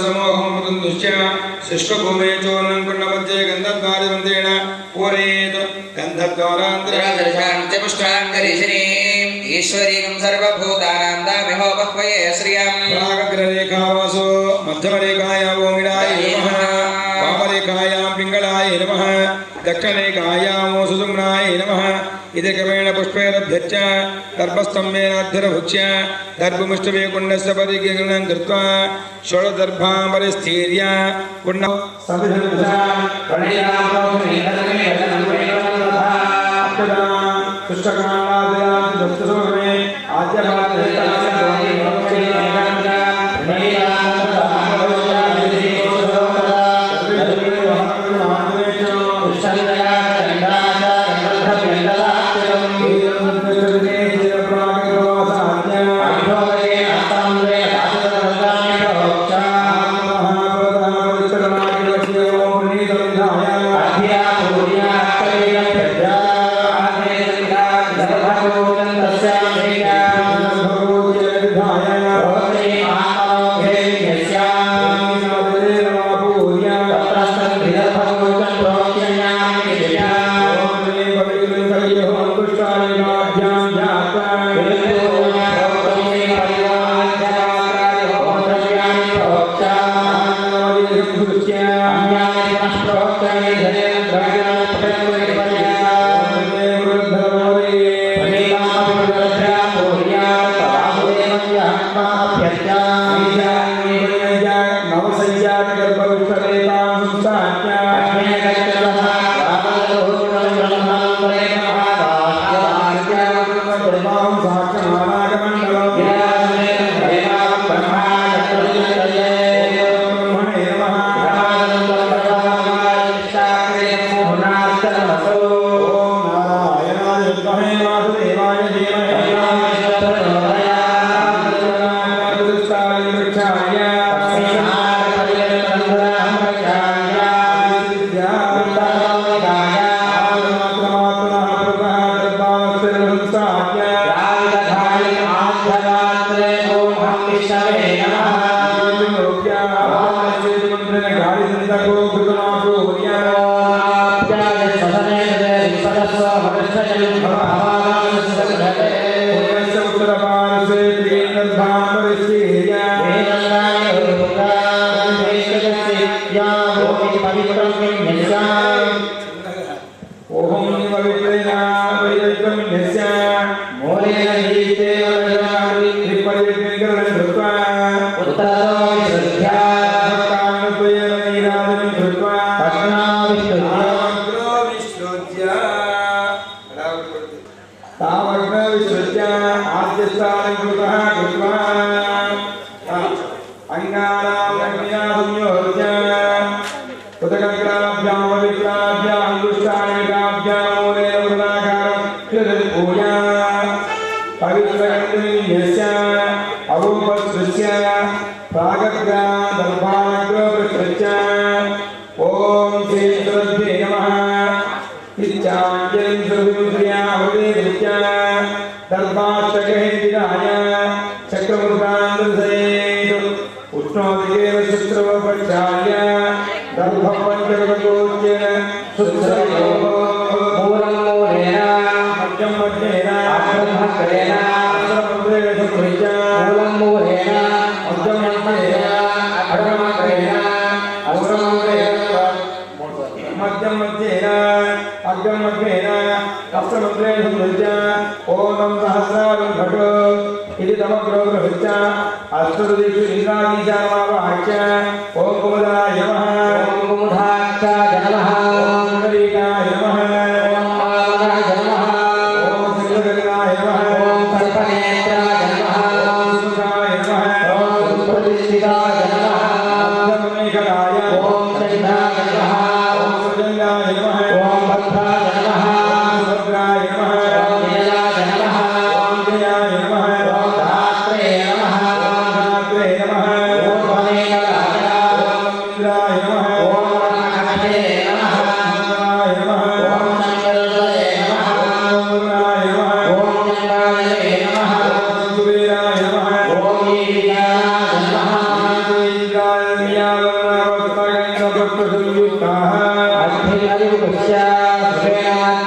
समोहमुदुश्च शुष्कभूमे चोर्णं कुण्डमध्ये गन्धद्वारवन्तेन पूरयेत् गन्धद्वारान्तरदर्शान्त्यपुष्टाङ्गरीशिनीम् ईश्वरीं सर्वभूतानां दामिहोपह्वये श्रियं प्रागग्ररेखावासो मध्यमरेखायां ओमिडाय नमः वामरेखायां पिङ्गलाय नमः दक्षिणरेखायां सुसुम्नाय नमः इति क्रमेण पुष्पैरभ्यच्च दर्भस्तम्भेनाध्यरभुक्ष्य दर्भमुष्टवे कुण्डस्य परिगणनं कृत्वा षोडदर्भां परिस्थीर्य कुण्ड नमः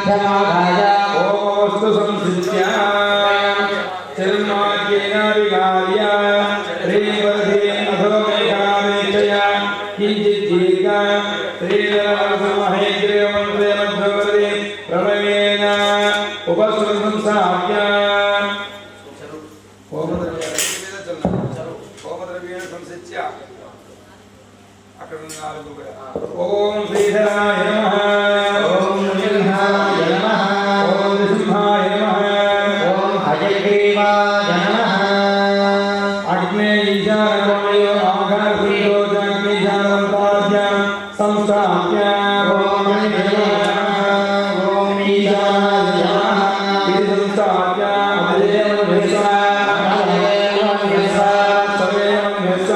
सुवेणाध्यमाधाय ओमस्तु संसिद्ध्या चर्माद्येन विहार्य श्रीवधे अधो मेघामेक्षया किञ्चित् दीर्घा श्रीधरमहेन्द्रियमन्त्रे मध्ववदे प्रणवेन उपसंसार्य होमद्रव्येण संसिद्ध्य ओम श्रीधराय नमः ओम नृसिंहाय नमः ओम नृसिंहाय नमः ओम हयग्रीवाय नमः अग्ने ईशानकोणयो आघातुलो जग्निशानवन्ताभ्य संस्थाप्य ओम नृसिंहाय नमः ओम ईशानाय नमः इति संस्थाप्य अदेवन्यस्व सर्वेवन्यस्व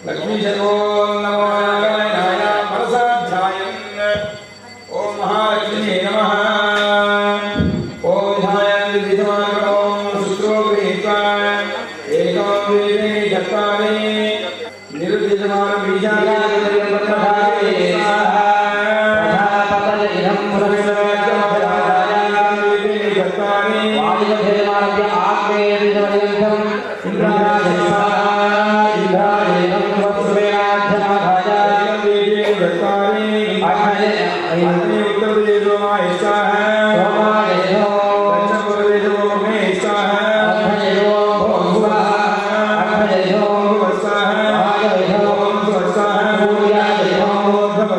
लक्ष्मी शर्मो नमो नारायणाय मनसाध्यायन् ओम महालक्ष्मी नमः ओम ध्यायन् विद्यमान ओम शुक्रो गृहीत्वा एकं द्वे चत्वारि निरुद्यमान बीजानि पत्रभागे स्वाहा प्रजापतयं पुरस्सराज्यमपराजाय चत्वारि वायुधेमार्य आग्नेयदिशपर्यन्तम् इन्द्राय स्वाहा इंद्राय नमः सुवेणाध्यमाधाय चत्वारि अग्ने उत्तरदिशो स्वाहा सोमाय दक्षिणपूर्वदिशो स्वाहा अग्नयो भुवः अग्नयो स्वाहा वाययो स्वाहा सूर्यायो स्वाहा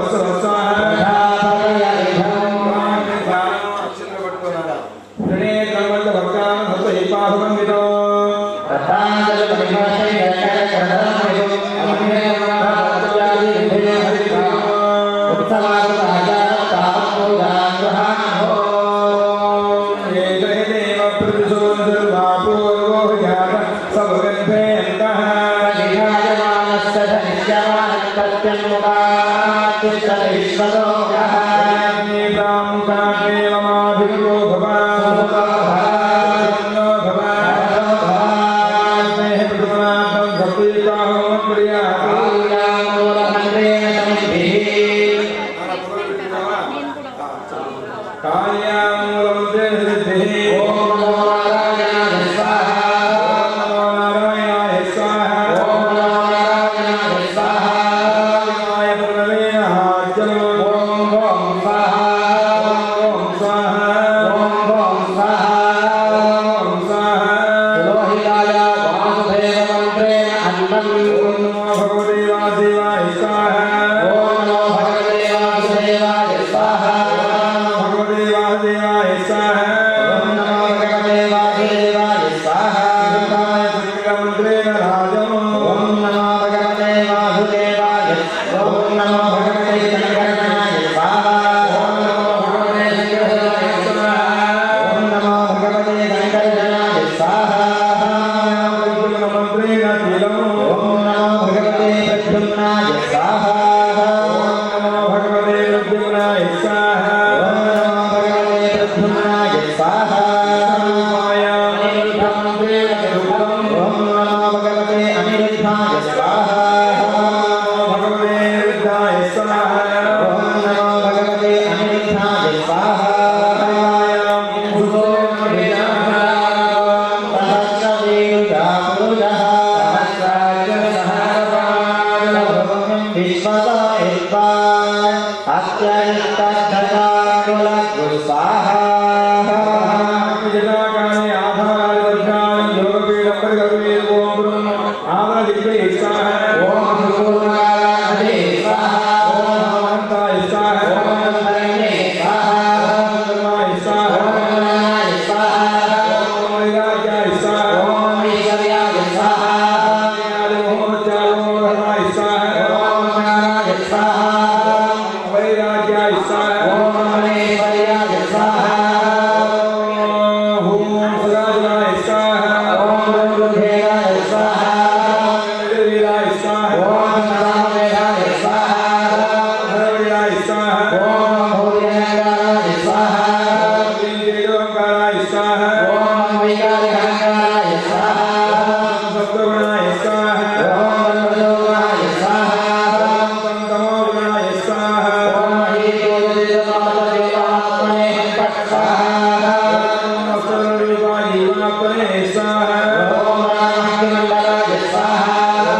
ऐकालिकाङ्गाय स्वाहा सत्त्वगुणाय स्वाहा ॐ रजोगुणाय स्वाहा ॐ तमोगुणाय स्वाहा ॐ महीतोदितमातदेवात्मने स्वाहा ॐ सर्वरूपायीवात्मने स्वाहा ॐ राममण्डलाय स्वाहा ॐ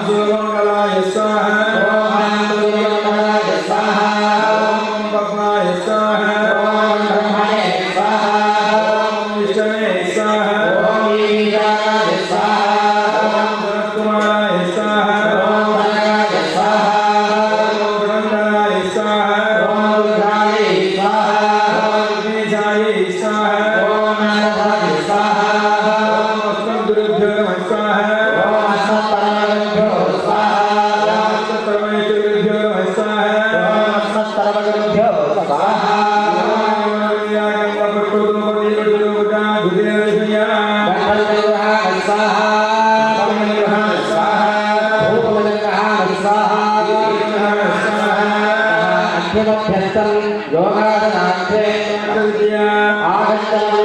शिवमण्डलाय स्वाहा ॐ आनन्दमण्डलाय स्वाहा ॐ पद्माय स्वाहा ॐ ब्रह्मणे स्वाहा ॐ विष्णवे स्वाहा ॐ ईशानाय स्वाहा ॐ सनत्कुमाराय स्वाहा ॐ धनगाय स्वाहा ॐ पुरन्दराय स्वाहा ॐ रुद्राय स्वाहा ॐ विघ्नेशाय स्वाहा ॐ नारदाय स्वाहा ॐ अस्मद्गुरुभ्यो नमः स्वाहा ॐ अस्मत्परमगुरुभ्यो स्वाहा ॐ सर्वैश्वर्येभ्यो नमः स्वाहा ॐ अस्मत्परमगुरुभ्यो स्वाहा गणपतिग्रहाय स्वाहा पवनग्रहाय स्वाहा भूपमग्रहाय स्वाहा अभ्यमभ्यस्तं योगासनार्थे आगच्छामि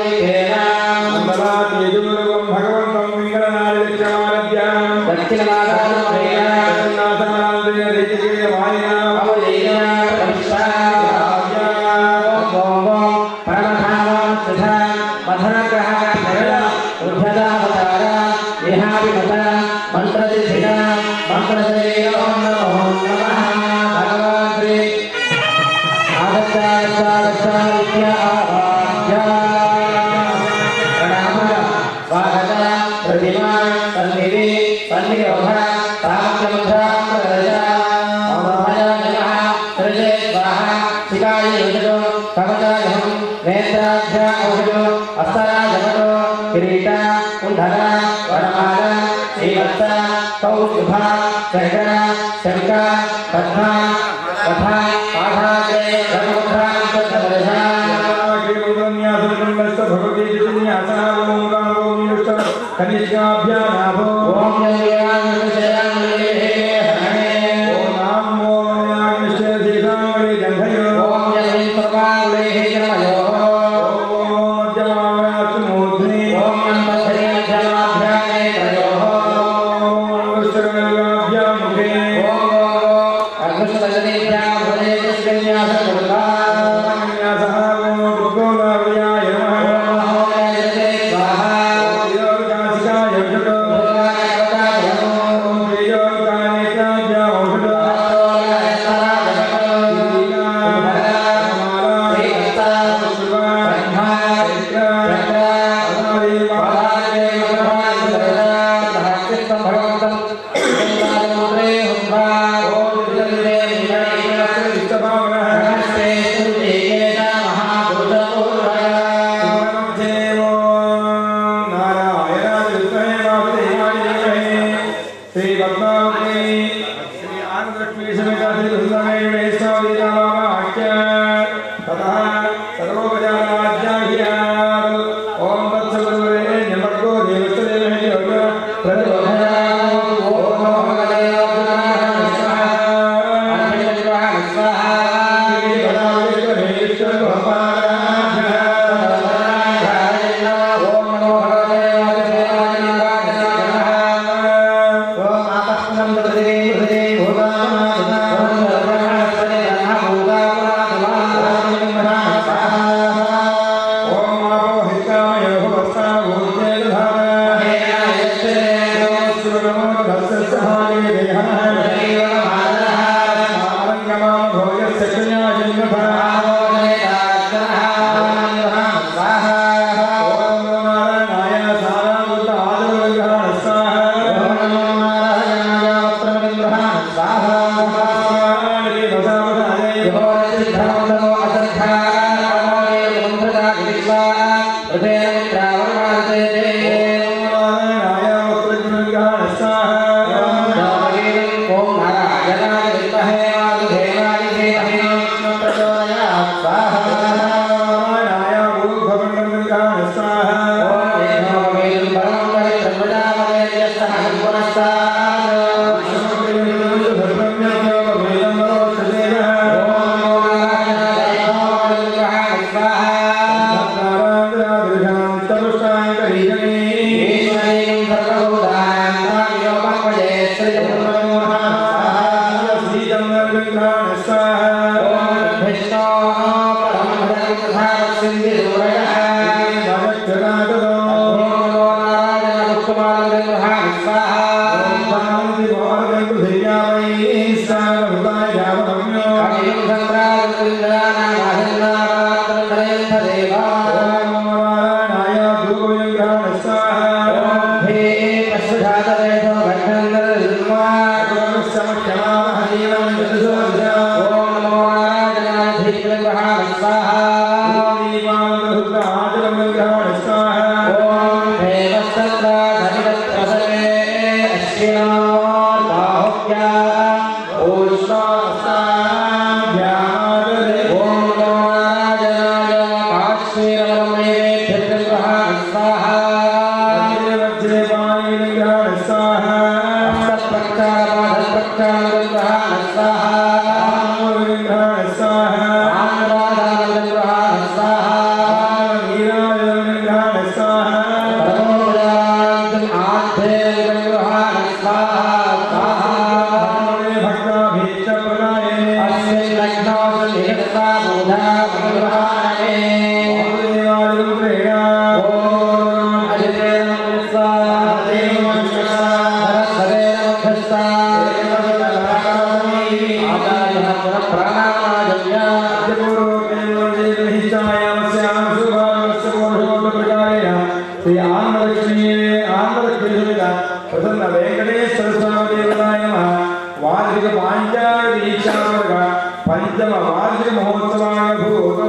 पंचम वार्षिक महोत्सवानुभूतो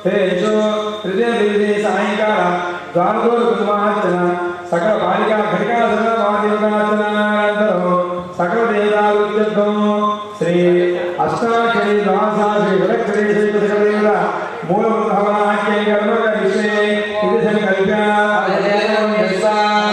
तेषु तृतीय सायंकाल द्वादशोत्सवार्चन सकल बालिका घटिकासन वाद्योगार्चनानन्तरं सकल देवतारुद्यर्थं श्री अष्टाक्षरी द्वादशा श्री विलक्षणी श्री सकलदेवता मूलभवनाख्ये कर्मकरिष्ये इति संकल्प्य स्वाहा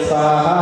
स्वाहा।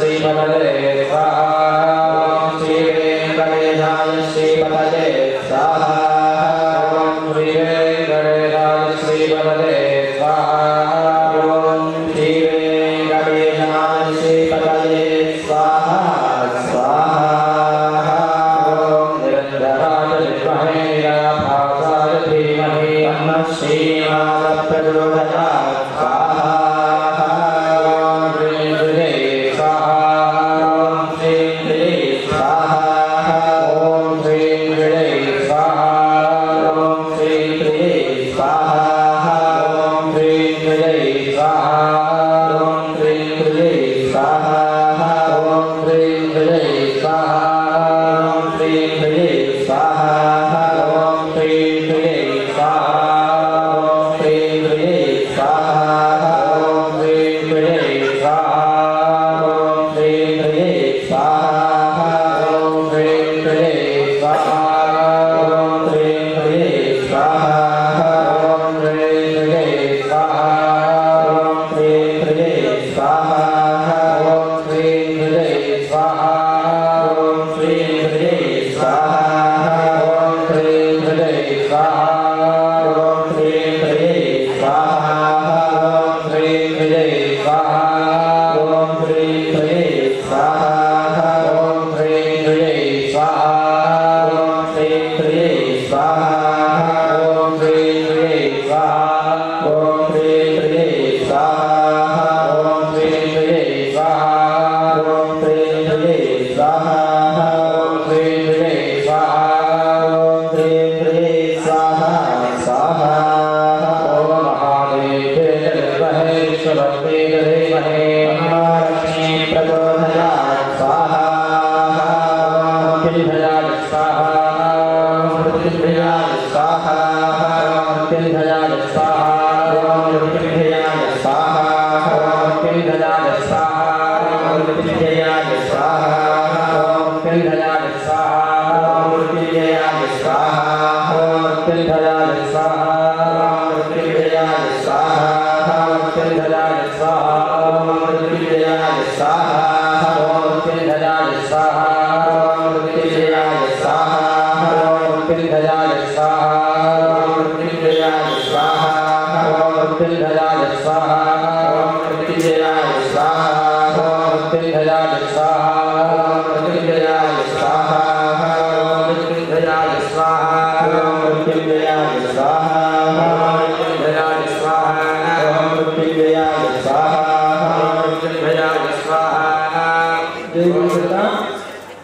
Sri स्वाहा ॐ श्री वेंकटेशाय श्रीपतये स्वाहा ॐ श्री वेंकटेशाय श्रीपतये स्वाहा ॐ श्री वेंकटेशाय श्रीपतये स्वाहा स्वाहा ॐ निरंजनाय विद्महे निराभासाय धीमहि तन्नः श्रीमान् प्रचोदयात् स्वाहा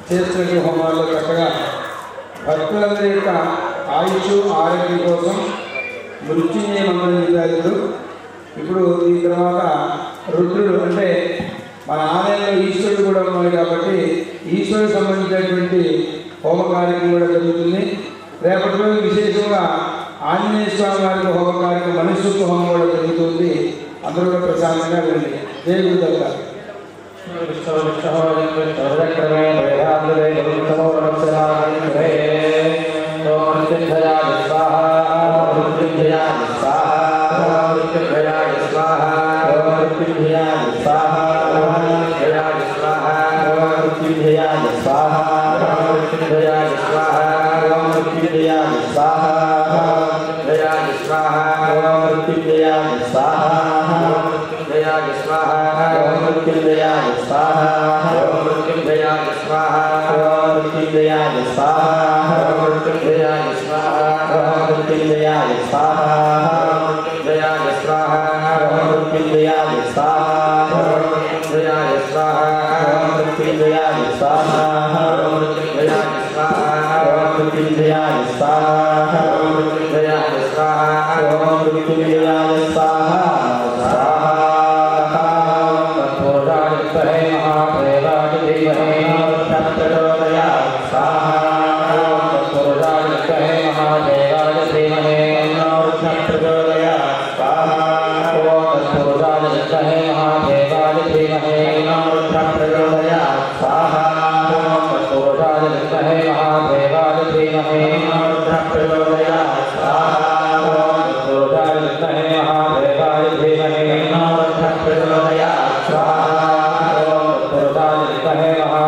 చేస్తున్న హోమాల్లో చక్కగా భక్తులందరి యొక్క ఆయుష్ ఆరోగ్యం కోసం మృత్యుంజయ మంత్రం చెప్పారు. ఇప్పుడు ఈ తర్వాత రుద్రుడు అంటే మన ఆలయంలో ఈశ్వరుడు కూడా ఉన్నాడు కాబట్టి ఈశ్వరుడు సంబంధించినటువంటి హోమ కార్యక్రమం కూడా జరుగుతుంది. రేపటి రోజు విశేషంగా ఆంజనేయ స్వామి వారికి హోమ కార్యక్రమం మనుషులకు హోమం కూడా జరుగుతుంది. అందరూ కూడా ప్రశాంతంగా వెళ్ళి జయ గురుదత్త. स्वाहा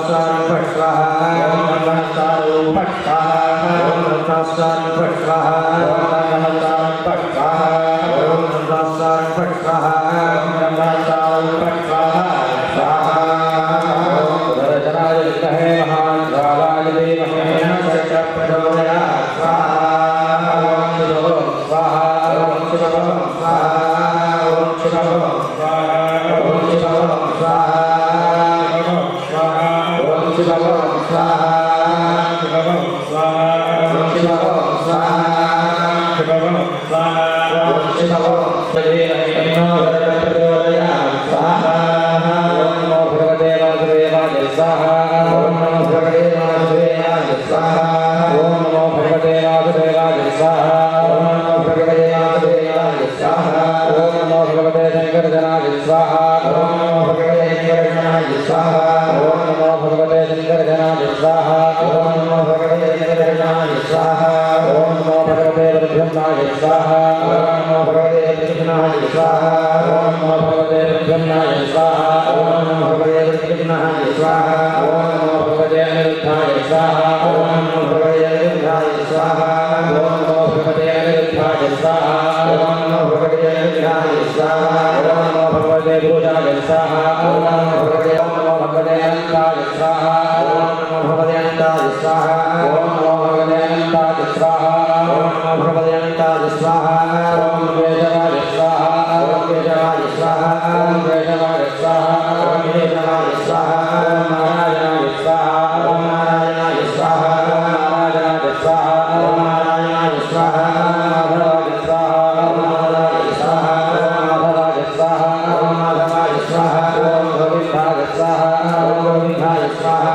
रत्नास्वामी फट् स्वाहा ओम रत्नास्वामी फट् स्वाहा ओम रत्नास्वामी फट् स्वाहा ओम रत्नास्वामी फट् स्वाहा ओम रत्नास्वामी फट् स्वाहा ओम रत्नास्वामी फट् स्वाहा स्वाहा ओम सुदर्शनाय विद्महे महाज्वालाय धीमहि तन्नो प्रचोदयात् स्वाहा ओम शिवों स्वाहा ओम शिवों स्वाहा ओम शिवों स्वाहा ओम शिवों स्वाहा ओम शिवों स्वाहा शिवों स्वाहा ओम शिवों स्वाहा शिवों स्वाहा ओम शिवों तन्नो प्रचोदयात् स्वाहा ओम नमो भगवते वासुदेवाय स्वाहा ओम नमो भगवते वासुदेवाय स्वाहा ओम नमो भगवते वासुदेवाय स्वाहा ओम नमो भगवते वासुदेवाय स्वाहा ओम नमो भगवते शंकरजनाय स्वाहा ओम नमो भगवते शंकरजनाय स्वाहा ओम नमो भगवते शंकरजनाय स्वाहा ओम नमो भगवते शंकरजनाय स्वाहा ओम नमो भगवते ब्रह्मणाय स्वाहा ओम नमो भगवते कृष्णाय स्वाहा ओम नमो भगवते ब्रह्मणाय स्वाहा ओम नमो भगवते कृष्णाय स्वाहा ओम नमो भगवते अनिरुद्धाय स्वाहा ओम नमो भगवते अनिरुद्धाय स्वाहा ओम नमो भगवते अनिरुद्धाय स्वाहा ओम नमो भगवते अनिरुद्धाय स्वाहा ओम नमो भगवते भूषाय स्वाहा ओम नमो भगवते अनंताय स्वाहा ओम नमो भगवते अनंताय स्वाहा ओम नमो भगवते अनंताय स्वाहा ओम नमो भगवते अनंताय स्वाहा ओम केशवाय स्वाहा ओम केशवाय स्वाहा ओम केशवाय स्वाहा ओम केशवाय स्वाहा ओम नारायणाय स्वाहा ओम नारायणाय स्वाहा ओम नारायणाय स्वाहा ओम नारायणाय स्वाहा ओम माधवाय स्वाहा ओम माधवाय स्वाहा ओम माधवाय स्वाहा ओम माधवाय स्वाहा ओम गोविंदाय स्वाहा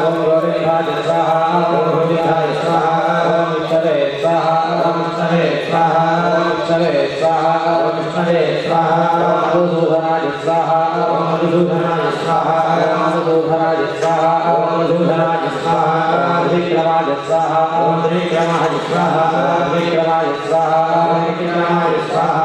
ओम गोविंदाय स्वाहा ओम गोविंदाय स्वाहा ओम विष्णवे स्वाहा ओम विष्णवे स्वाहा ओम विष्णवे स्वाहा ओम विष्णवे स्वाहा ओम मधुसूदनाय स्वाहा ओम मधुसूदनाय स्वाहा ओम मधुसूदनाय स्वाहा ओम मधुसूदनाय स्वाहा ओम विक्रमाय स्वाहा ओम विक्रमाय स्वाहा ओम विक्रमाय स्वाहा ओम विक्रमाय स्वाहा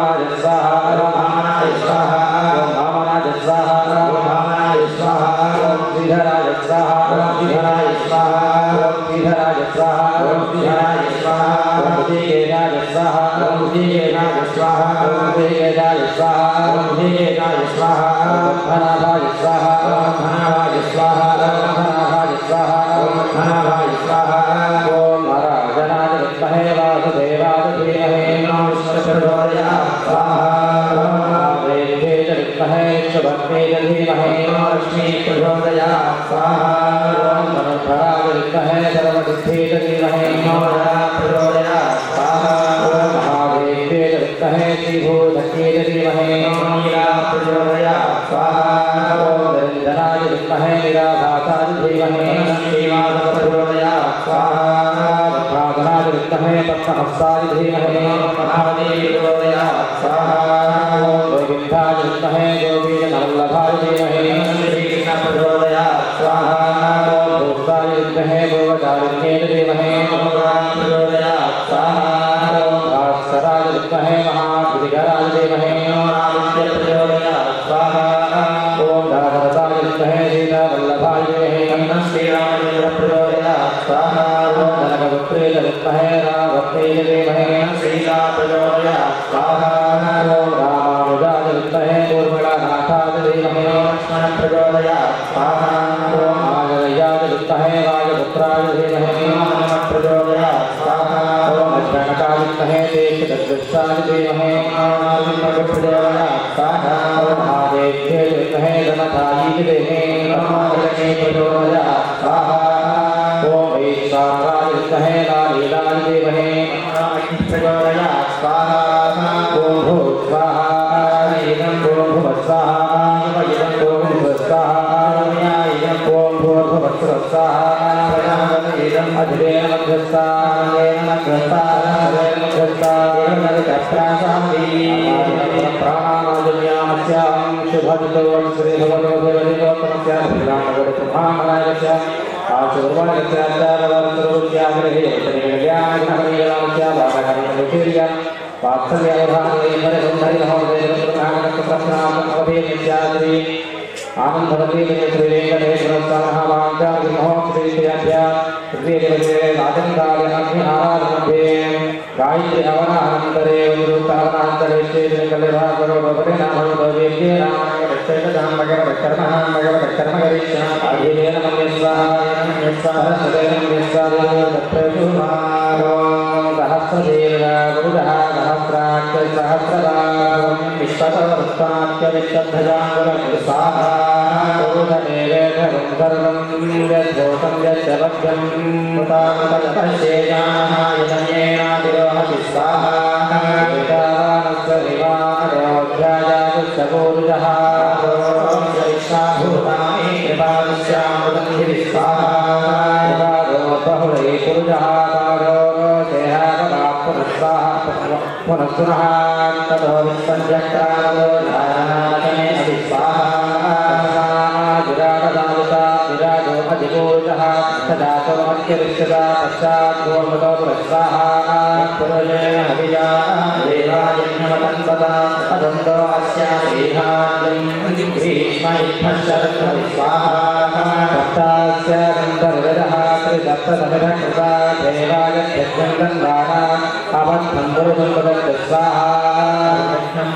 ओम स्वाहा ओम भामनाय स्वाहा ओम भामनाय स्वाहा ओम भामनाय स्वाहा ओम श्रीधराय स्वाहा ओम श्रीधराय स्वाहा ओम श्रीधराय स्वाहा ओम श्रीधराय स्वाहा ओम श्रीकेशाय स्वाहा ओम श्रीकेशाय स्वाहा ओम श्रीकेशाय स्वाहा ओम श्रीकेशाय स्वाहा ओम धनाभाय स्वाहा ओम धनाभाय स्वाहा ओम धनाभाय स्वाहा ओम धनाभाय स्वाहा ओम नारायणाय विद्महे वासुदेवाय धीमहि तन्नो प्रचोदयात् स्वाहा ओम महादेव्यै च विद्महे शुभद्यै च धीमहि तन्नो लक्ष्मी प्रचोदयात् स्वाहा ओम धनुर्धराय विद्महे सर्वसिद्ध्यै च धीमहि तन्नो जया प्रचोदयात् स्वाहा ओम महादेव्यै च विद्महे श्रीभूतयै च धीमहि तन्नो नीला प्रचोदयात् स्वाहा ओम निरञ्जनाय विद्महे निराभासाय धीमहि तन्नो श्रीनिवास प्रचोदयात् स्वाहा ओम विद्महे पद्महस्ताय धीमहि तन्नो महादेवी प्रचोदयात् स्वाहा ओम गोविन्दाय विद्महे गोपीजनवल्लभाय धीमहि तन्नो श्रीकृष्ण प्रचोदयात् स्वाहा ओम भूताय विद्महे भोगचारिण्यै च धीमहि तन्नो राम प्रचोदयात् स्वाहा ओम भास्कराय विद्महे महाबुद्धिधराय धीमहि तन्नो रामस्य प्रचोदयात् स्वाहा ओम दासरथाय विद्महे सीतावल्लभाय धीमहि तन्नो श्रीरामचन्द्र प्रचोदयात् स्वाहा ओम धनकपुत्रे च विद्महे रामभक्त्यै च धीमहि तन्नो सीता प्रचोदयात् स्वाहा ओम रामानुजाय विद्महे ऊर्मिळानाथाय च धीमहि तन्नो लक्ष्मण प्रचोदयात् स्वाहा ओम आंजनेयाय विद्महे वायुपुत्राय धीमहि तन्नो हनुमत् प्रचोदयात् स्वाहा ओम अज्ञानकाय विद्महे तेजस्विनाय धीमहि तन्नो नारसिंह प्रचोदयात् स्वाहा ओम महादेव्यै च विद्महे धनधायै च धीमहि तन्नो लक्ष्मी प्रचोदयात् स्वाहा ओम ईशानाय विद्महे लालीलाय धीमहि तन्नो अग्निः प्रचोदयात् स्वाहा ओम भूस्वाहा इदं भूर्भुवस्वाहा इदं भूर्भुवस्वाहा इदं भूर्भुवस्वाहा इदं अधिदेन मध्यस्थानेन प्राणानाजुन्यामस्यां शुभदितों श्रीभगवतो देवदेवोत्तमस्यां श्रीरामगुरुमहामनायस्य आशुर्वाणस्याचारवर्तरुत्याग्रहे तनिज्ञानघनमेलामस्या वादघनमुखीर्या वात्सल्यावधाने परसुन्दरि महोदयप्रधानकप्रश्नामवधेयस्याद्रि आनंदवती श्रीवेंकटेश्वर महावांचार्य राजंगाग्नि आराधनमध्ये गायत्री हवनानंतरे विरुद्धावनांतरे श्रीवेंकटेश्वरो पुनः ततो विसंजक्रादो नारायणे अभिस्वाहा विराजदाता विराजो अधिपूजः तदातो अत्यविष्टदा पश्चात् गोमतो पुरस्वाहा पुरजेन हविजा देवायज्ञमतन्वता अदन्तो अस्यादेहान्यं भीष्म इत्थशरत्वविस्वाहा तत्तास्यानन्तर्विदः त्रिसप्तदशकृता देवाय यज्ञं गन्धाना अवद्धं गुरुदुर्गदं स्वाहा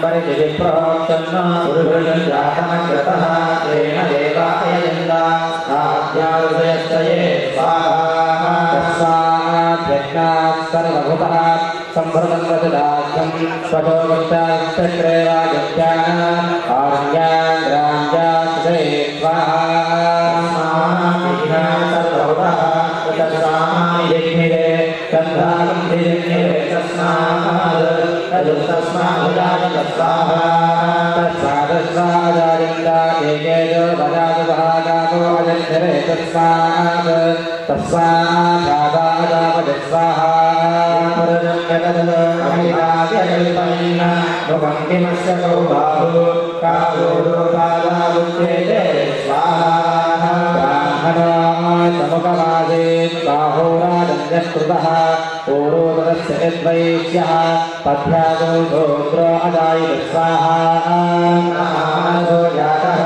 परिचिप्रोक्षन्ना गुरुभृजं जातमकृतः तेन देवाय यन्दा आद्यारुदयस्तये स्वाहा तस्माद्यज्ञात् सर्वभूतः सम्भृतं वचदार्थं स्वतो वक्ताश्चक्रेवायज्ञान आर्यान् ग्राम्याश्रे स्वाहा सर्वभूतः तस्मात् यज्ञे तन्धानं यज्ञे पूर्वोदरस्य यद्वैश्यः पद्भ्यागो गोत्रो अदाय स्वाहा जातः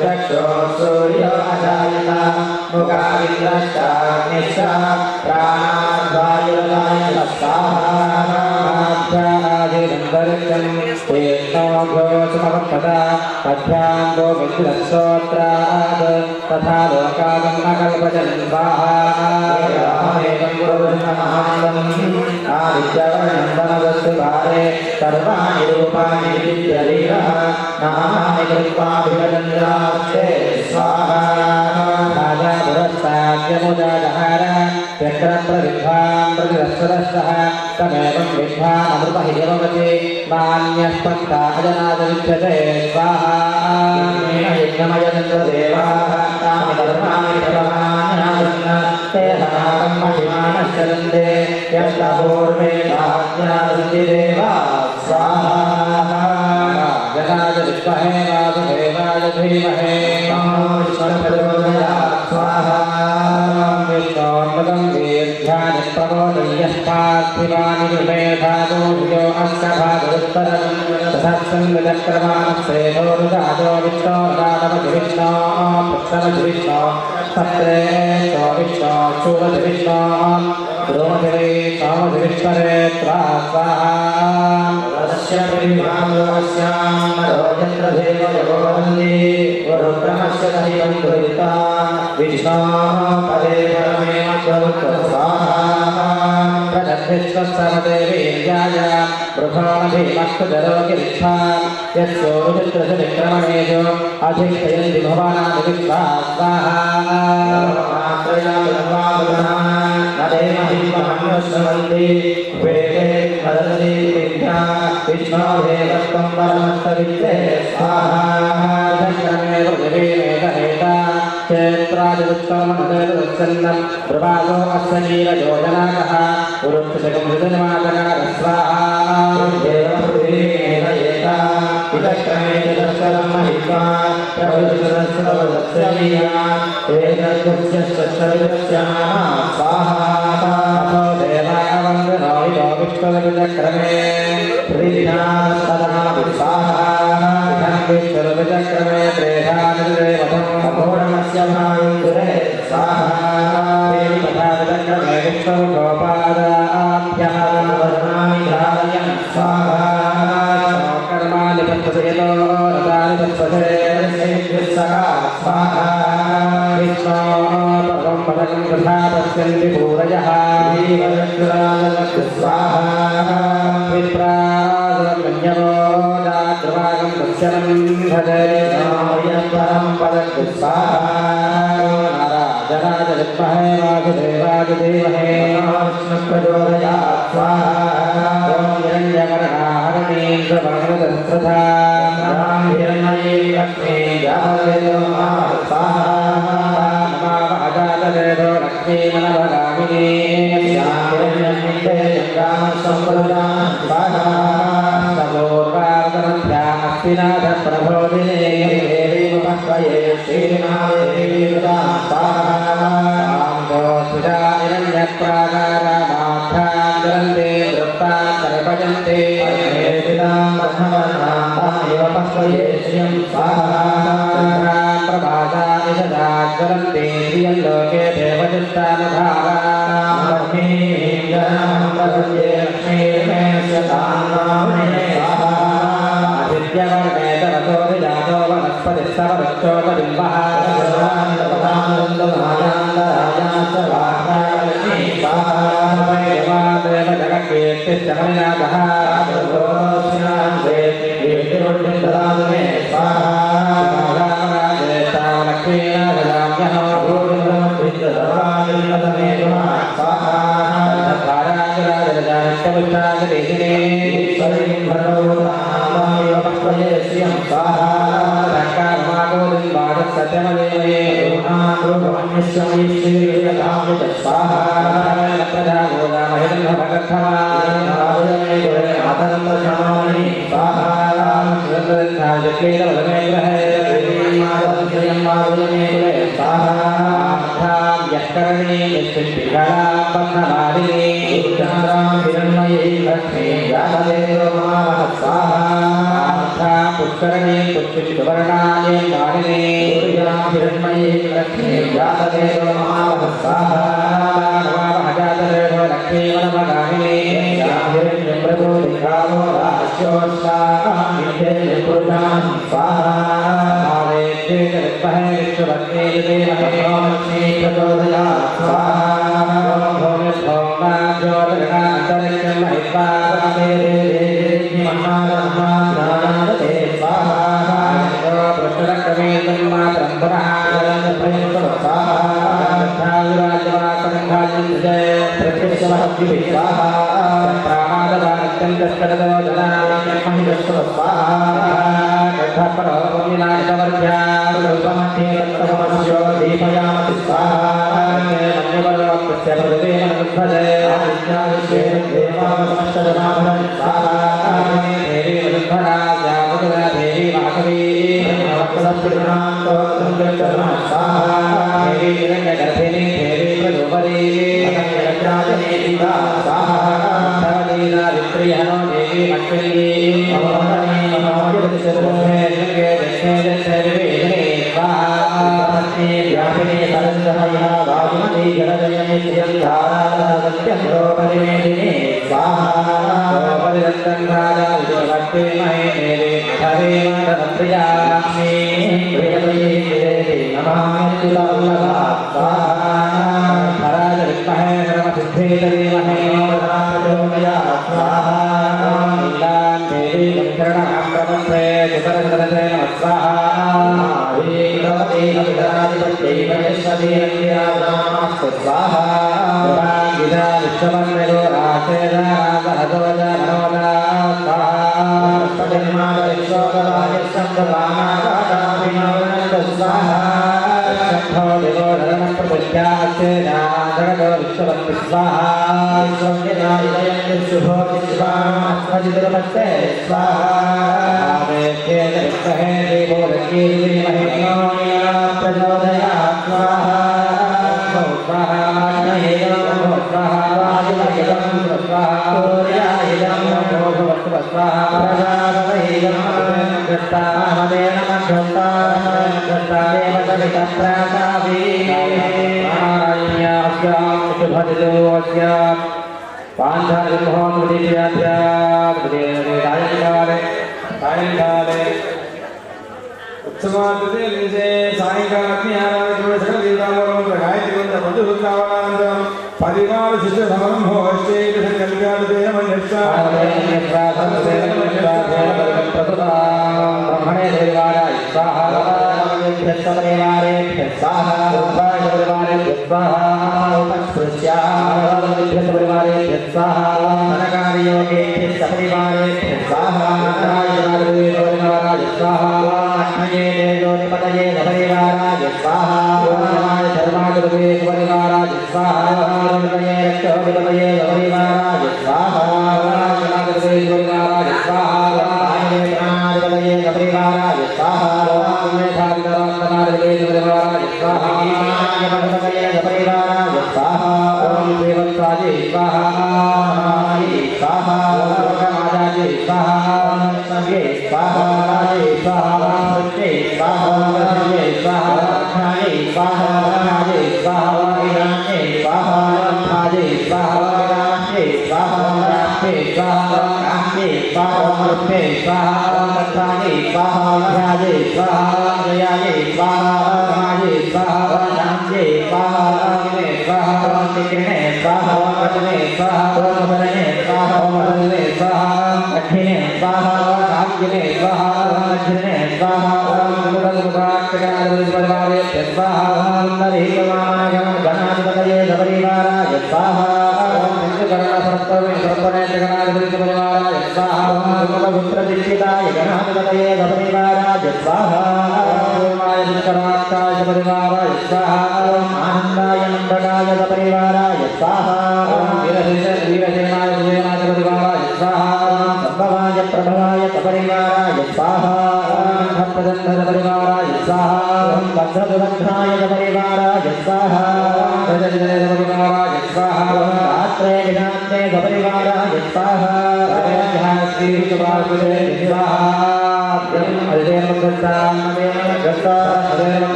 चक्षो सूर्यो अजायत मुखादिन्द्रश्चाग्निश्च प्राणाद्वायुरदाय स्वाहादिरन्तरिक्षं तेष्णोघोषमवक्षता पद्भ्यां गोविन्द्रस्तोत्रात् तथा लोकादं अकल्पजन् स्वाहा आदित्यवर्णन्दनवस्तुभारे सर्वाणि रूपाणि विद्यलीरः नामानि कृत्वाभिवदन्दास्ते स्वाहा राजा पुरस्ताद्यमुदाजहार चक्रप्रविद्वां प्रतिरस्वरस्तः तमेवं विद्वान् अमृतहिमवति नान्यः पन्था अजनादविद्यते स्वाहा यज्ञमयन्द्रदेवाः तानि धर्माणि प्रमाण्यासन् ते हनाकं महिमानश्चरन्ते यत्तपूर्वे नाज्ञासन्ति देवा स्वाहा जनाद विद्महे वासुदेवाय धीमहि स्वाहा विष्णोन्मदं वीर्ध्यानि प्रबोधयः पार्थिवानि विमेधातो भुजो अष्टभागोत्तरं तथात्सङ्गचक्रमान् श्रेणोरुदातो विष्णोराडमधिविष्णो पुष्पमधिविष्णो सत्रे विष्णो शूलधिविष्णो द्रोमधिरे सोमधिविष्परे त्वा स्वाहा विष्णो पदे परमे प्रदक्षिस्वदेवीर्याय बृहणधिमस्तरोगिरिच्छा यस्योरुचित्रविक्रमणेषु अधिष्ठयन्ति भवानानि स्वाहा विष्णोदेवत्वं परमस्तवित्ते स्वाहा क्षेत्रादिवत्कर्मनुदेवदत्सन्नं प्रभासो अस्य नीलयोजनाकः उरुक्षकं हृदयमातकार स्वाहा देवपृथिवीमेधयेता विचक्रमे चतुष्करं महित्वा प्रभुसहस्रवदत्सलीया तेजस्यश्चरितस्याः स्वाहा देवाय वन्दनो विष्णुविचक्रमे प्रीतिना सदा स्वाहा विष्णुविचक्रमे प्रेधानिर्दे विष्णुगोपादाभ्यः वर्णानि धारयन् स्वाहा कर्माणि पञ्चसेतो रतानि पञ्चसेभ्यः स्वाहा विष्णोः पदकं तथा पश्यन्ति भूरयः स्वाहा विप्राजमन्यवो जाग्रवागं दर्शनं भजे परं पदं स्वाहा नारायणाय विद्महे वासुदेवाय धीमहि तन्नो प्रचोदयात् स्वाहा ॐ हिरण्यवर्णाहरणीन्द्रवर्णदस्त्रधा हिरण्मयी लक्ष्मी जातवेदो स्वाहा नमावजातवेदो लक्ष्मी मनभगामिनी नाथ प्रबोधिने देवी ममस्वये श्रीनाथेन्द्रन्यप्राकारामाख्यान्तरन्ते वृत्तान्तर्पयन्ते पस्वये श्रियं प्रभासानि सदाचरन्ते श्रियं लोके भजतोऽस्य सायंकाले उत्सवाते सायंकाले गायत्री मधुसूत्रावनानन्तरं परिवार शिष्य भवनं भवश्चे कल्याणते ब्रह्मणे परिवाराय स्वाहा परिवारे स्वाहा परिवारे स्वाहा परिवारे स्वाहा धनकार्योगे परिवारे स्वाहा परिवाराय स्वाहा ज्योतिपतये परिवाराय स्वाहा धर्मागुरुवे परिवाराय स्वाहा रक्षोपतये परिवाराय स्वाहा परिवाराय स्वाहा परिवाराय स्वाहा परिवाराय स्वाहा परिवाराय स्वाहा ओम देवताजे स्वाहा स्वाहा माताजे स्वाहा संगे स्वाहा स्वाहा स्वाहा स्वाहा स्वाहा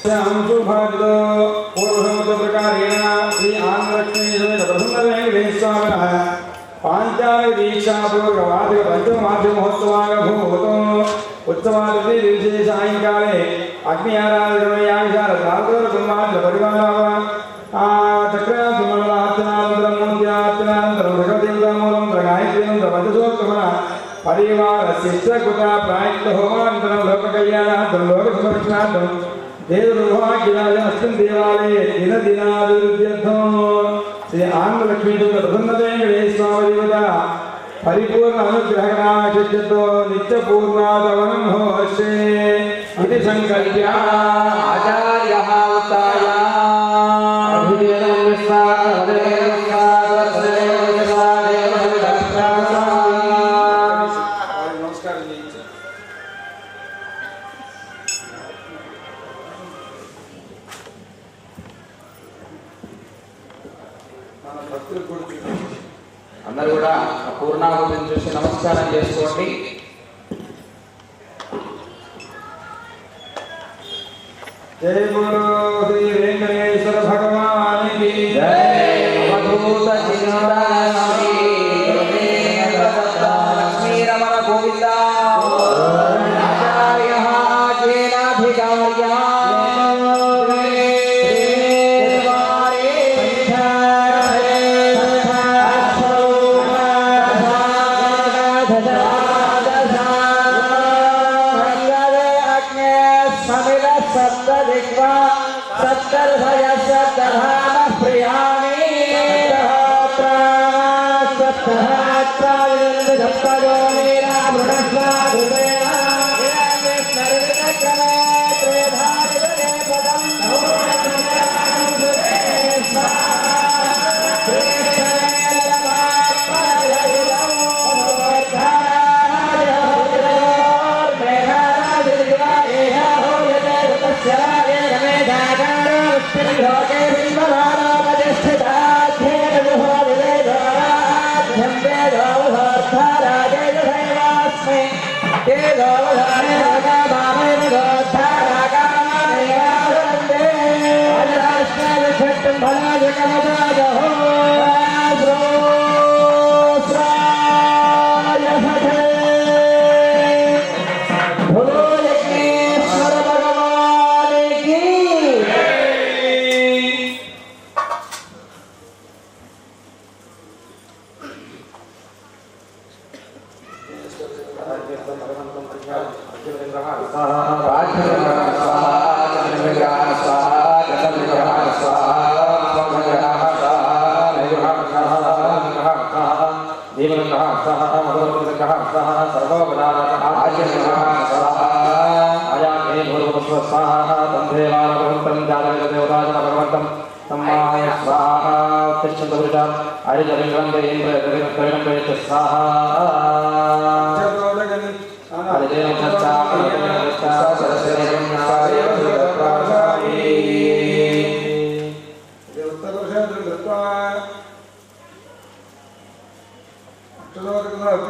श्याम सुभाग प्रकारेण श्री आनन्दलक्ष्मी प्रसन्नवेङ्कटेश्वरः पाञ्चाल दीक्षापूर्वकवादिक पञ्चमवाद्यमहोत्सवाङ्गभूतो उत्सवादिते दिवसे सायङ्काले अग्नि आराधनयाविशारदातोरकुम्भादिपरिवारः चक्रात्मकलार्चनानन्तरं मूर्त्यार्चनानन्तरं भगवतीमूलं गायत्रीं पञ्चसोत्तमः परिवारशिष्टकृता प्रायिक्तहोमानन्तरं लोककल्याणार्थं लोकसंरक्षणार्थं देवदुर्भाग्यराजमस्मिन् देवालये दिनदिनाभिवृद्ध्यर्थं श्री आनन्दलक्ष्मी प्रसन्नवेङ्कटेश्वरदेवता परिपूर्ण अनुग्रहणाचित्तो नित्यपूर्णादवनं होष्ये इति संकल्प्य आचार्यः उत्ताया अभिदेवं नमस्कार जी అందరూ కూడా పూర్ణాహుతిని చూసి నమస్కారం చేసుకోండి. जय बोलो श्री वेंकटेश्वर भगवान की जय. अवधूत चिन्मयी लक्ष्मी रमण गोविंद.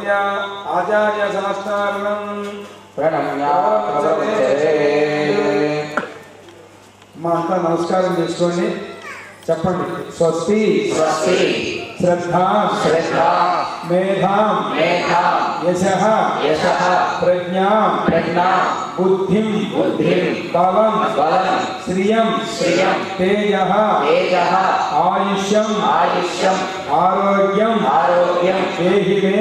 आचार्यः केनाधिकार्यः आचार्य समस्तारणं प्रणम्या మా అంతా నమస్కారం చేసుకోండి చెప్పండి స్వస్తి స్వస్తి శ్రద్ధా శ్రద్ధా మేధా మేధా యశః యశః ప్రజ్ఞా ప్రజ్ఞా బుద్ధిం బుద్ధిం బలం బలం శ్రియం శ్రియం తేజః తేజః ఆయుష్యం ఆయుష్యం ఆరోగ్యం ఆరోగ్యం దేహి మే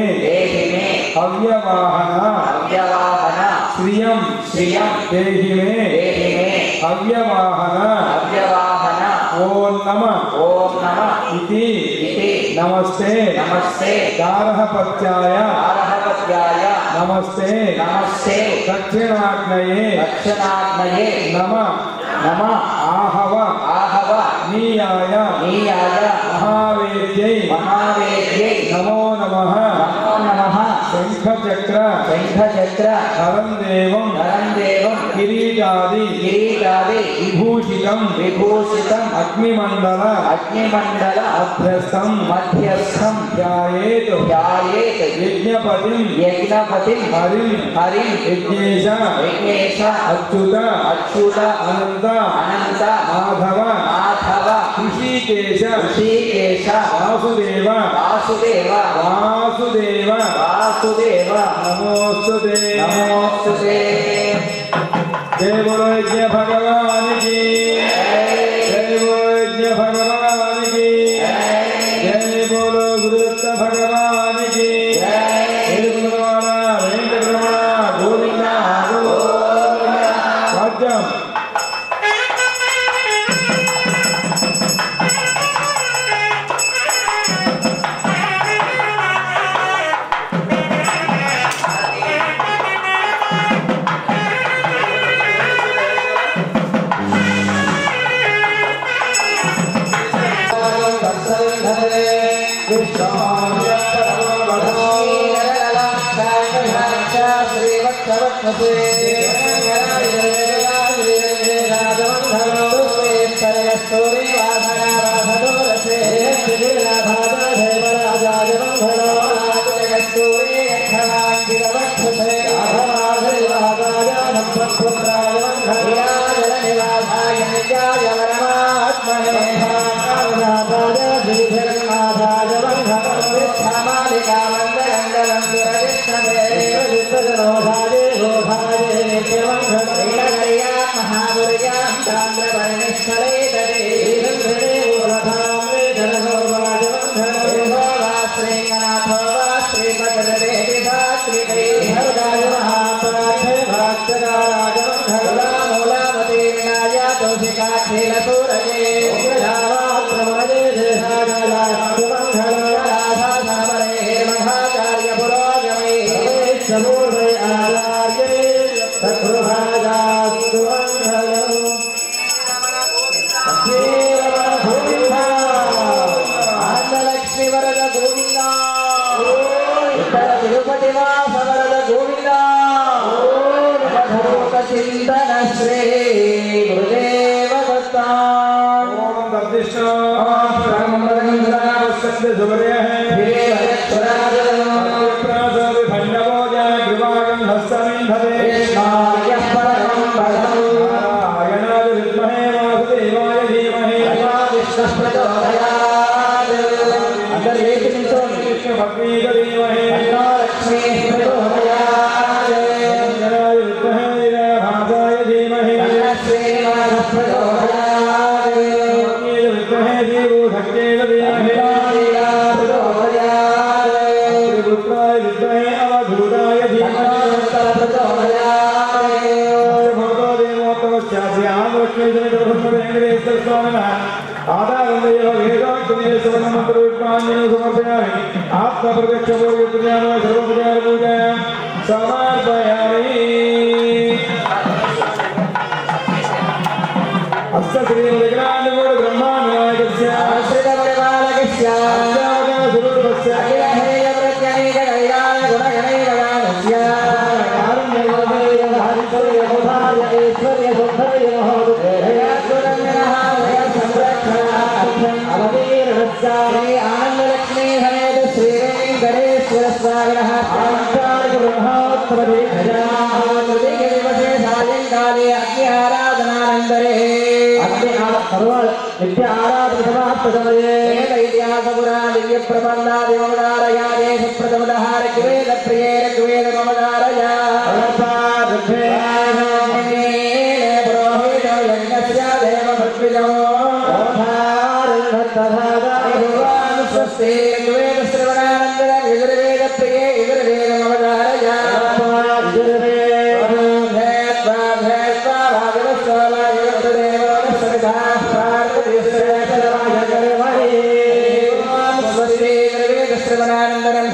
అవ్యవాహన అవ్యవాహన శ్రియం శ్రియం దేహి మే అవ్యవాహన అవ్యవాహన ఓం నమః ఇతి నమస్తే నమస్తే గార్హపత్యాయ నమస్తే నమస్తే దక్షిణాగ్నయే నమ నమ ఆహవ నీయాయ మహావేద్యై నమో నమః శంఖచక్ర హరం దేవం కిరీటాది విభూషితం అగ్నిమండల మధ్యస్థం ధ్యాయేత్ యజ్ఞపతిం హరిం యజ్ఞేశ అచ్యుత అనంత మాధవ ఋషికేశ ఋషికేశ వాసుదేవ వాసుదేవ వాసుదేవ వాసుదేవ నమోస్తుతే నమోస్తుతే జయ బోలో యజ్ఞ భగవాన్ కి జయ బోలో యజ్ఞ భగవాన్ కి జయ బోలో గురుదత్త భగవాన్ కి ఏడుగులవాడ వెంకటరమణ గోవింద గోవింద వాద్యం చింతన శ్రీ గురుదేవ దత్తా ఓం దర్దిష్ట బ్రహ్మరంధ్రావస్య సువర్య आत्मप्रत्यक्ष पूजा समर्पयामि अस्य श्री विग्रहानुगुण ब्रह्मानुनायकस्य श्रीधर्मपालकस्य स्वरूपस्य अखिलहेय प्रत्यनेक कल्याण गुणगणैकगानस्य कारुण्यमोदय हरितय मुधार्य ऐश्वर्य सुंदरय महोदय सुरम्यनः वय संरक्षणार्थम् अवतीर्णस्य श्री आनन्दलक्ष्मी समेत श्री वेंकटेश्वर स्वामिनः पाञ्चालिक ब्रह्मोत्सवे गजानन्दे दिवसे सायंकाले अग्नि आराधनानन्तरे अग्नि नित्य आराधन समाप्त समये इतिहासपुरा दिव्य प्रबन्धादि ममदारया देश प्रथमतः ऋग्वेद प्रिये ऋग्वेद ममदारया पुरोहितो यज्ञस्य देवभृत्विजो स्वस्ति ऋग्वेद श्रवणानन्तरं यजुर्वेद प्रिये यजुर्वेद ममदारया श्रवणानन्तरं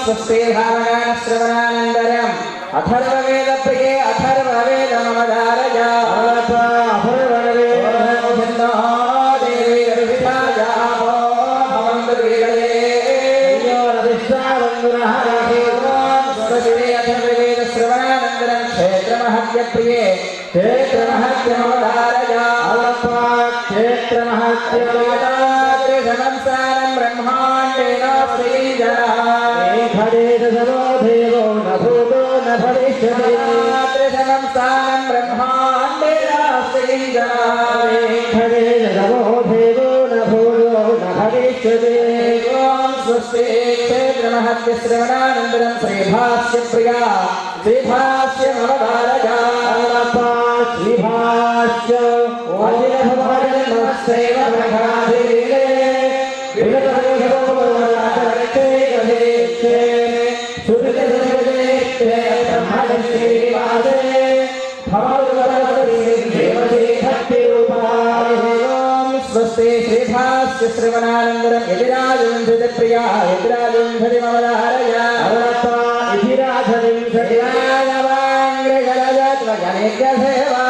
स्वस्ति भावगान श्रवणानन्दरम् अथर्ववेद प्रिये अथर्ववेदमवधारय श्रवणानन्दरं क्षेत्रमहत्यप्रिये क्षेत्रमहत्यमवधारय क्षेत्रमहत्यमवधारयमंसानं ब्रह्माण्डेन श्रीजनः देवो न भूतो न भविष्यति त्रिसमंसानं ब्रह्माण्डेन श्रीजनः देवो न भूतो न भविष्यति ॐ स्वस्ति क्षेत्रमहत्य श्रवणानन्दरं श्रीभाष्य प्रिया श्रीभाष्यमवधारय श्रीभाष्य सेव प्रभाधिले स्वस्ति श्रीभाष्य श्रवणानन्दरं यतिराजविंशतिप्रिया यतिराजविंशतिमवधारय यतिराजविंशतिराजवाङ्ग्रजलजत्वजनेक्यसेवा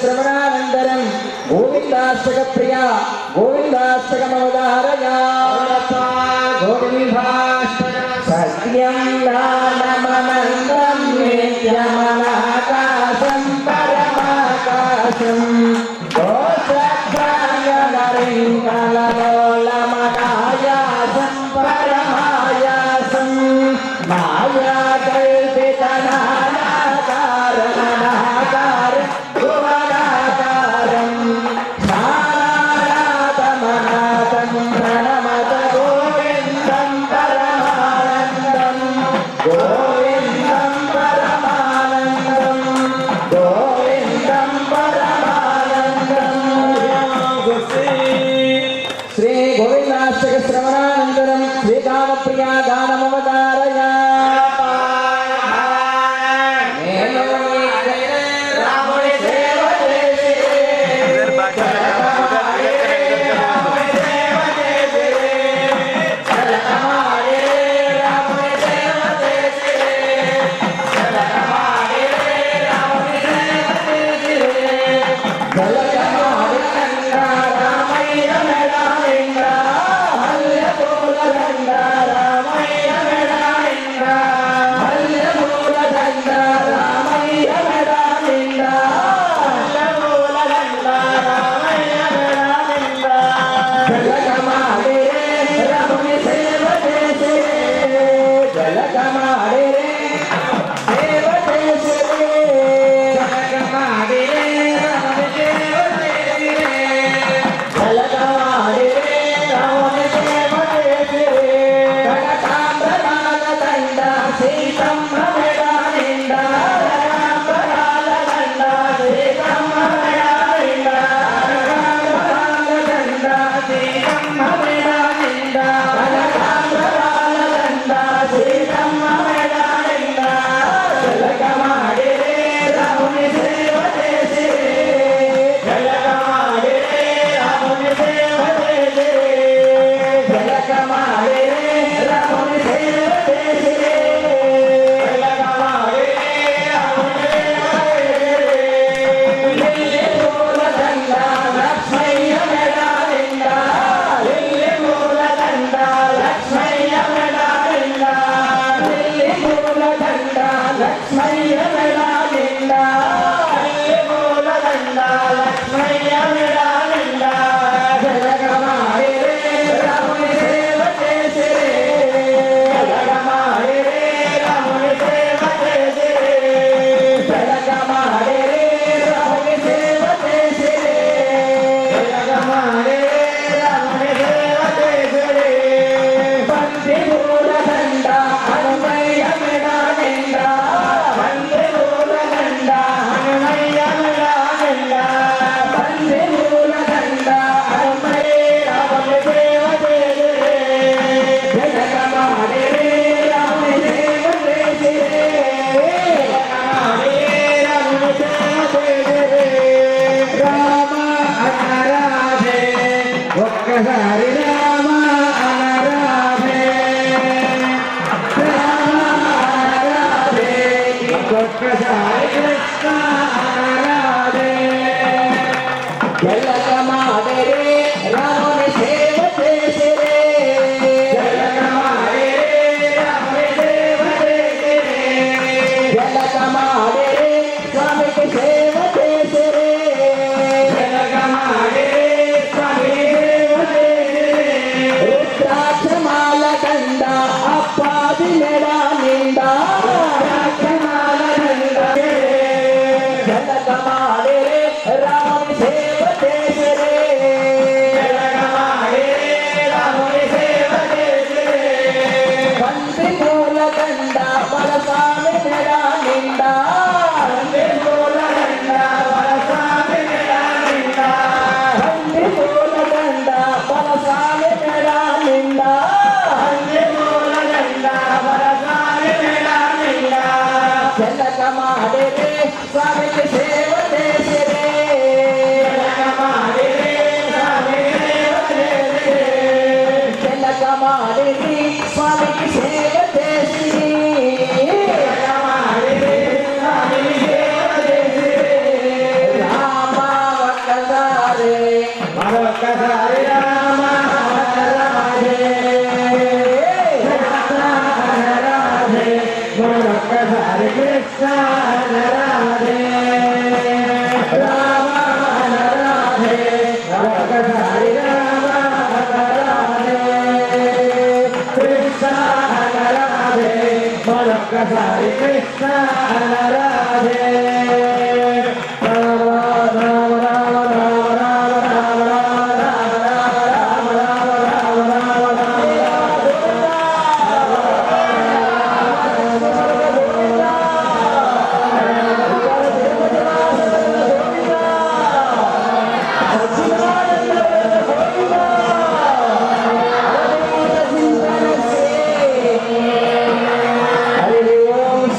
श्रवणानन्दरं गोविन्दाष्टकप्रिया गोविन्दाष्टकमवधारय सत्यं दानमनन्दं नित्यमनाकाशं परमाकाशं गोचक्षायनरिङ्गललोलमनायासं परमायासं मायाकल्पितनानाकारमनाकारं भुवनाकारं सारातमनातं प्रणमत गोविन्दं परमानन्दं गोविन्दं परमानन्दं गोविन्दं परमानन्दं श्री गोविन्दाष्टक श्रवणानन्दरं श्रीकामप्रिया गानमवधारय ఒక్కసారి రామ అనరాధే రామ అనరాధే ఒక్కసారి కృష్ణ అనరాధే జలకమాడే రాముని సేవ చేసిరే జలకమాడే రాముని సేవ చేసిరే జలకమాడే స్వామికి సేవ చేసిరే జలకమాడే స్వామికి సేవ చేసిరే రుద్రాక్షమాల దండ అప్పాది మెడ నిండా రుద్రాక్షమాల దండ జలకమాడే రాముని సేవ చేసిరే జలకమాడే రాముని సేవ చేసిరే బంతి పూల దండ బలస్వామి మెడ నిండా బంతి పూల దండ బలస్వామి మెడ నిండా బంతి పూల దండ బలస్వామి మెడ నిండా బంతి పూల దండ బలస్వామి మెడ నిండా జలకమాడే స్వామికి సేవ చేసిరే జలకమాడే స్వామికి సేవ చేసిరే జలకమాడే స్వామికి సేవ చేసిరి జలకమాడే స్వామికి సేవ చేసిరే రామ ఒక్కసారి మరొక్కసారి రామ అనరాధే రామ అనరాధే మరొక్కసారి కృష్ణ అనరాధే రామ అనరాధే మరొక్కసారి రామ అనరాధే కృష్ణ అనరాధే మరొక్కసారి కృష్ణ అనరాధే రామ రామ రామ రామ రామ రామ రామ రామ రామ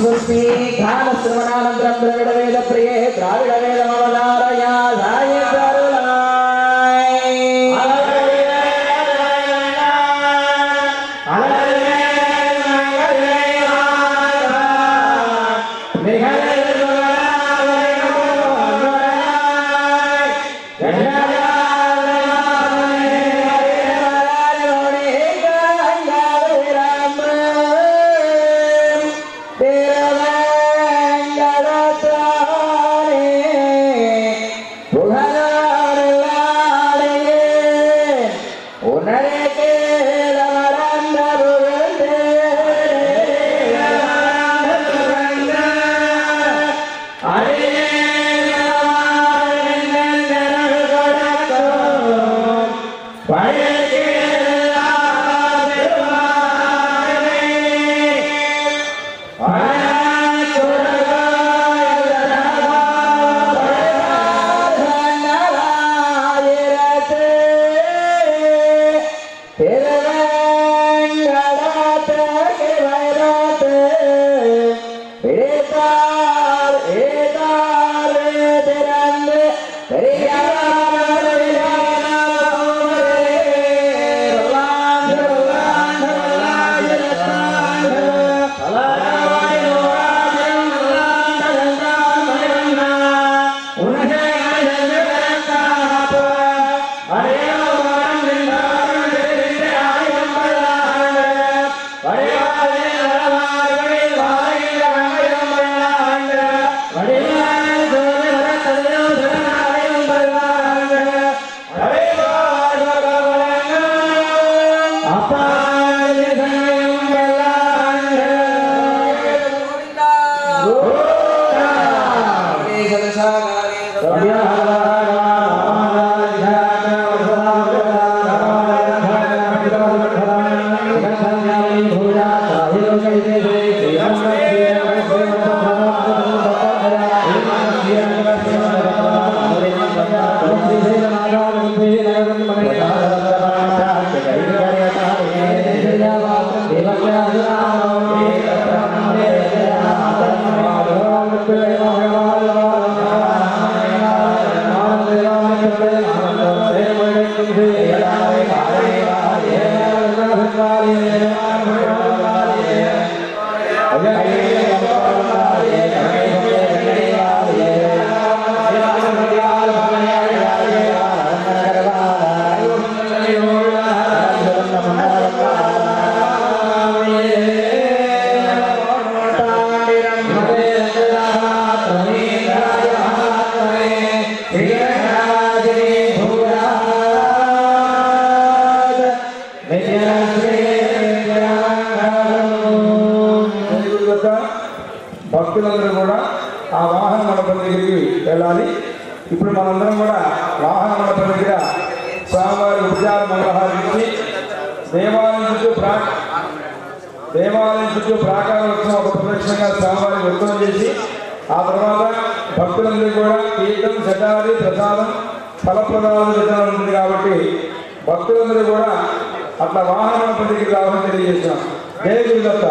స్వస్తి ధ్యాన శ్రవణానంతరం ద్రవిడ వేద ప్రియే ద్రావిడ వేదమవధారయ రాయ హరే భక్తులందరూ కూడా ఆ వాహన మండపం దగ్గరికి వెళ్ళాలి. ఇప్పుడు మనందరం కూడా వాహన మండపం దగ్గర స్వామివారి ఉపచార మంగళహారతి దేవాలయం చుట్టూ ప్రాకారం వచ్చిన ఒక ప్రదక్షిణగా స్వామివారికి వ్యక్తం చేసి ఆ తర్వాత భక్తులందరూ కూడా తీర్థం శతాది ప్రసాదం ఫలప్రదాలు విధానం ఉంది కాబట్టి భక్తులందరూ కూడా అట్లా వాహన మండపం దగ్గరికి రావాలని తెలియజేశాం. జయ గురుదత్త.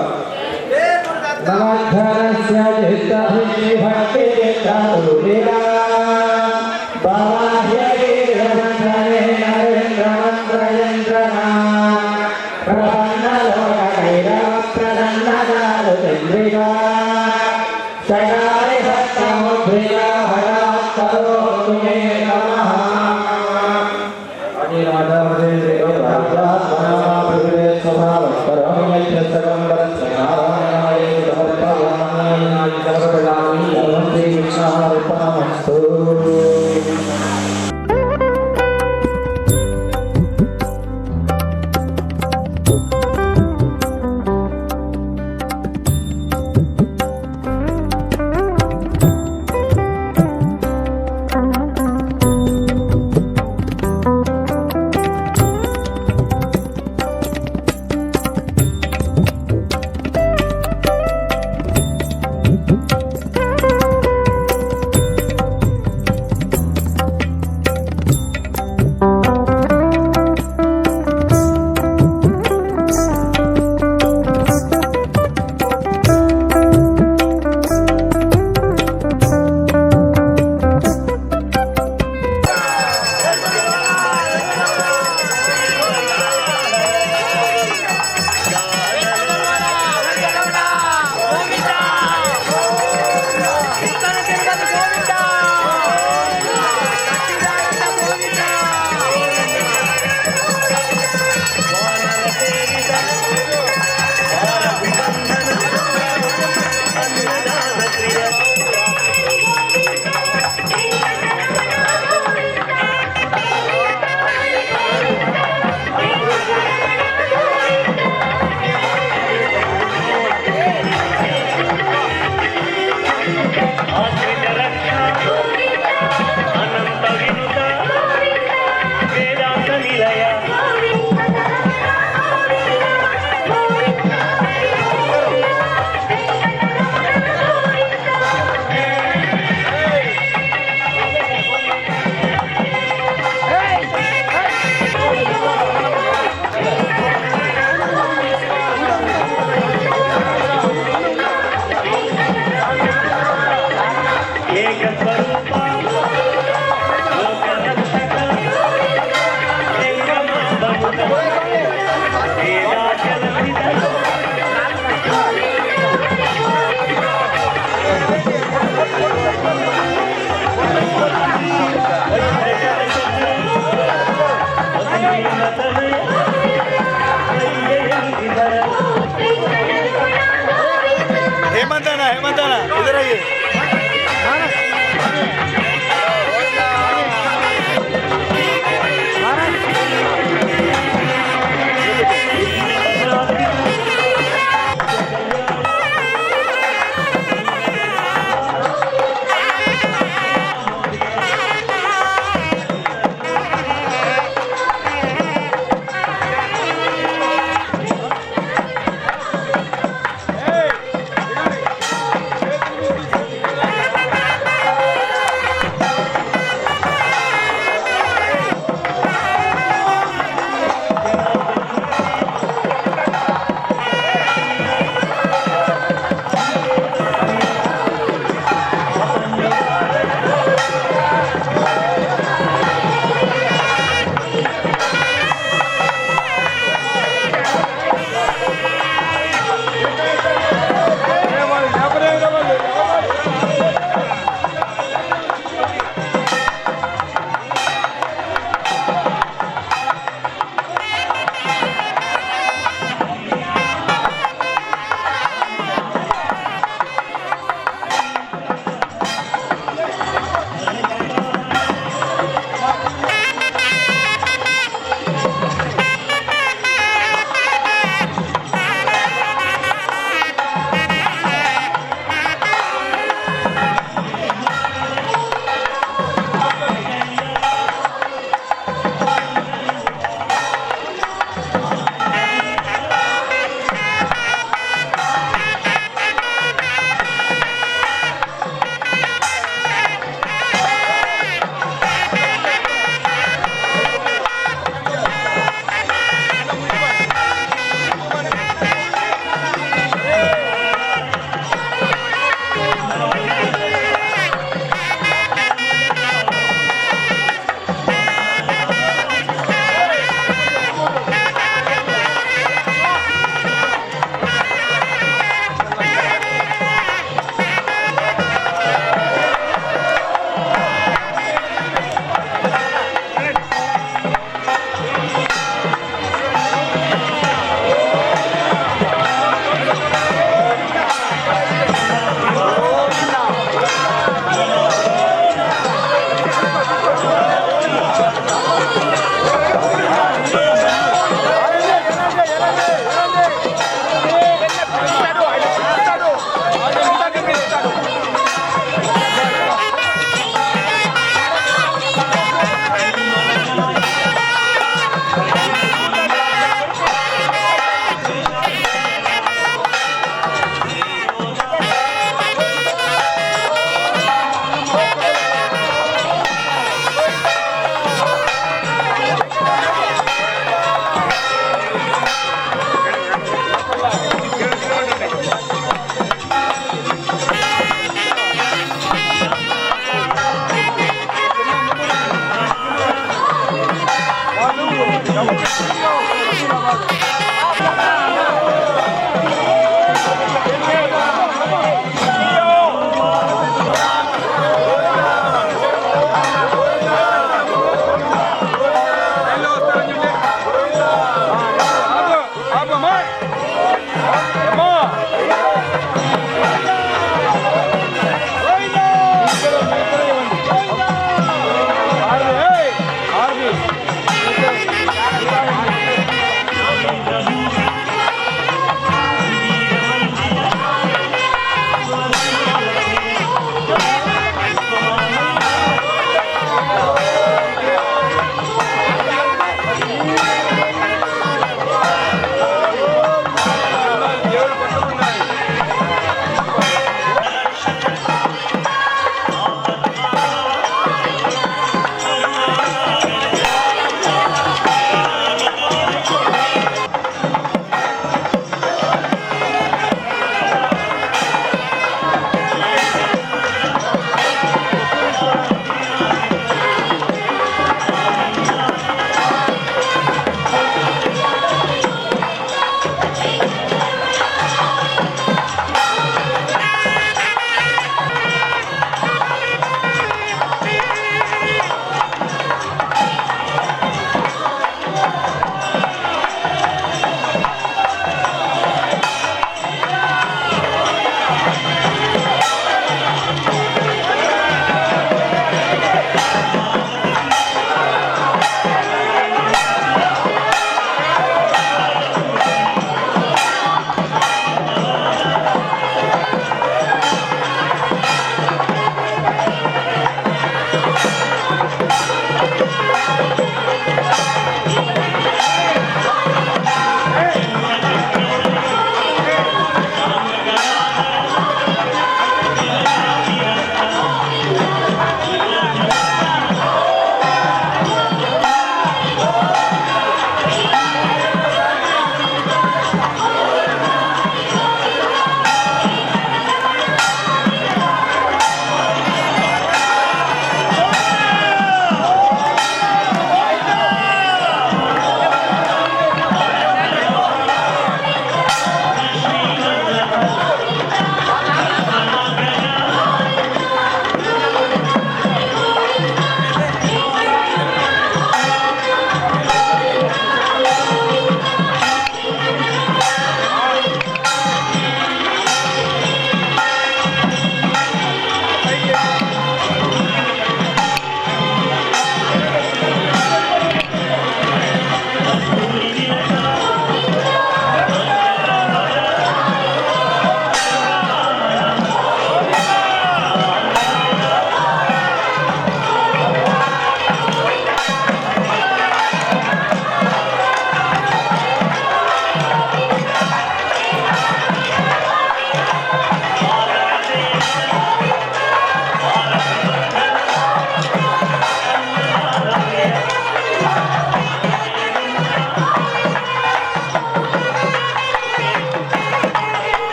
నమః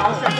Hola.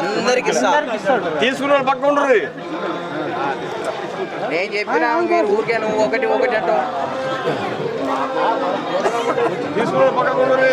అందరికి తీసుకున్న పక్క ఉండరు. నేను చెప్పినా మీరు ఊరికే నువ్వు ఒకటి ఒకటి అంటావు. తీసుకున్న పక్క ఉండరు.